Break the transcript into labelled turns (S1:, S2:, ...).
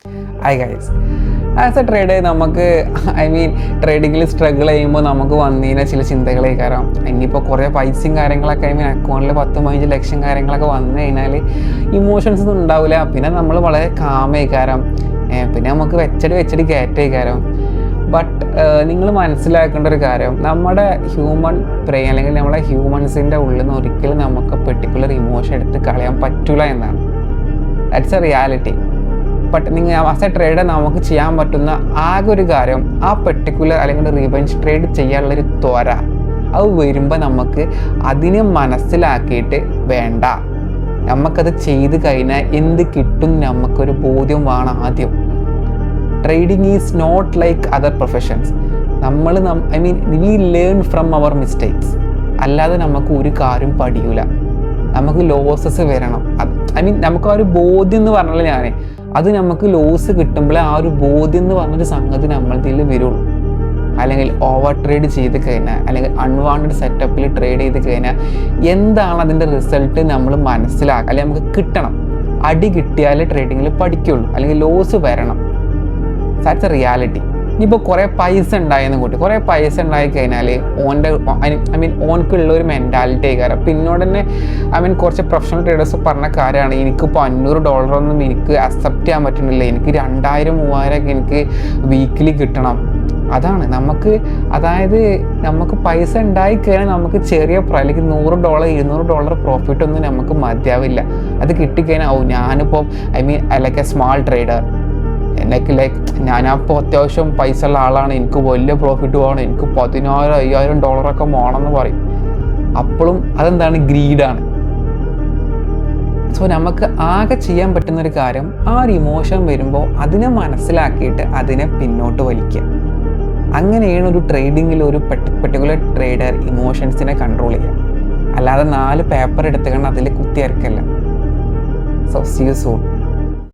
S1: Hi guys, as A trader നമുക്ക് ട്രേഡിങ്ങിൽ struggle ചെയ്യുമ്പോൾ നമുക്ക് വന്നതിന് ചില ചിന്തകളെ കയറാം. ഇനിയിപ്പോൾ കുറേ പൈസയും കാര്യങ്ങളൊക്കെ അക്കൗണ്ടിൽ 10-15 ലക്ഷം കാര്യങ്ങളൊക്കെ വന്നു കഴിഞ്ഞാൽ ഇമോഷൻസ് ഒന്നും ഉണ്ടാവില്ല. പിന്നെ നമ്മൾ വളരെ കാമായി കയറാം, പിന്നെ നമുക്ക് വെച്ചടി കയറ്റായിക്കാരം. ബട്ട് നിങ്ങൾ മനസ്സിലാക്കേണ്ട ഒരു കാര്യം, നമ്മുടെ ഹ്യൂമൻ ബ്രെയിൻ അല്ലെങ്കിൽ നമ്മളെ ഹ്യൂമൻസിൻ്റെ ഉള്ളിൽ നിന്ന് ഒരിക്കലും നമുക്ക് പെർട്ടിക്കുലർ ഇമോഷൻ എടുത്ത് കളയാൻ പറ്റില്ല എന്നാണ്. That's A reality. ബട്ട് നിങ്ങൾ ആസ് എ ട്രേഡർ നമുക്ക് ചെയ്യാൻ പറ്റുന്ന ആകെ ഒരു കാര്യം, ആ പെർട്ടിക്കുലർ അല്ലെങ്കിൽ റിവെഞ്ച് ട്രേഡ് ചെയ്യാനുള്ളൊരു ത്വര അത് വരുമ്പോൾ നമുക്ക് അതിനെ മനസ്സിലാക്കിയിട്ട് വേണ്ട, നമുക്കത് ചെയ്ത് കഴിഞ്ഞാൽ എന്ത് കിട്ടും നമുക്കൊരു ബോധ്യം വേണം ആദ്യം. Trading is not like other professions. We learn from our mistakes. അല്ലാതെ നമുക്ക് ഒരു കാര്യം പഠിയൂല. നമുക്ക് ലോസസ് വരണം. നമുക്ക് ആ ഒരു ബോധ്യം എന്ന് പറഞ്ഞാൽ അത് നമുക്ക് ലോസ് കിട്ടുമ്പോഴേ ആ ഒരു ബോധ്യം എന്ന് പറഞ്ഞൊരു സംഗതി നമ്മളിൽ വരുള്ളൂ. അല്ലെങ്കിൽ ഓവർ ട്രേഡ് ചെയ്ത് കഴിഞ്ഞാൽ അല്ലെങ്കിൽ അൺവാണ്ടഡ് സെറ്റപ്പിൽ ട്രേഡ് ചെയ്ത് കഴിഞ്ഞാൽ എന്താണ് അതിൻ്റെ റിസൾട്ട് നമ്മൾ മനസ്സിലാക്കുക, അല്ലെങ്കിൽ നമുക്ക് കിട്ടണം. അടി കിട്ടിയാലേ ട്രേഡിങ്ങിൽ പഠിക്കുള്ളൂ, അല്ലെങ്കിൽ ലോസ് വരണം. That's A reality. ഇനിയിപ്പോൾ കുറേ പൈസ ഉണ്ടായെന്ന് കൂട്ടി, കുറേ പൈസ ഉണ്ടായി കഴിഞ്ഞാൽ ഓനക്കുള്ള ഒരു മെൻറ്റാലിറ്റി ആയിക്കാരം. പിന്നോട് തന്നെ കുറച്ച് പ്രൊഫഷണൽ ട്രേഡേഴ്സ് പറഞ്ഞ കാര്യമാണ്, എനിക്കിപ്പോൾ $500 എനിക്ക് അക്സെപ്റ്റ് ചെയ്യാൻ പറ്റുന്നില്ല, എനിക്ക് 2000-3000 എനിക്ക് വീക്കിലി കിട്ടണം. അതാണ് നമുക്ക്, അതായത് നമുക്ക് പൈസ ഉണ്ടായി കഴിഞ്ഞാൽ നമുക്ക് ചെറിയ അല്ലെങ്കിൽ $100-200 പ്രോഫിറ്റ് ഒന്നും നമുക്ക് മതിയാവില്ല. അത് കിട്ടിക്കഴിഞ്ഞാൽ ഞാനിപ്പോൾ ലൈക്ക് എ സ്മാൾ ട്രേഡർ, ഞാനപ്പോൾ അത്യാവശ്യം പൈസ ഉള്ള ആളാണ്, എനിക്ക് വലിയ പ്രോഫിറ്റ് വേണം, എനിക്ക് $10,000-5,000 വേണമെന്ന് പറയും. അപ്പോഴും അതെന്താണ്? ഗ്രീഡാണ്. സോ നമുക്ക് ആകെ ചെയ്യാൻ പറ്റുന്നൊരു കാര്യം, ആ ഒരു ഇമോഷൻ വരുമ്പോൾ അതിനെ മനസ്സിലാക്കിയിട്ട് അതിനെ പിന്നോട്ട് വലിക്കുക. അങ്ങനെയാണ് ഒരു ട്രേഡിങ്ങിൽ ഒരു പെർട്ടിക്കുലർ ട്രേഡർ ഇമോഷൻസിനെ കൺട്രോൾ ചെയ്യുക. അല്ലാതെ 4 പേപ്പർ എടുത്തുകൊണ്ട് അതിൽ കുത്തിയരക്കല്ല. So see you soon.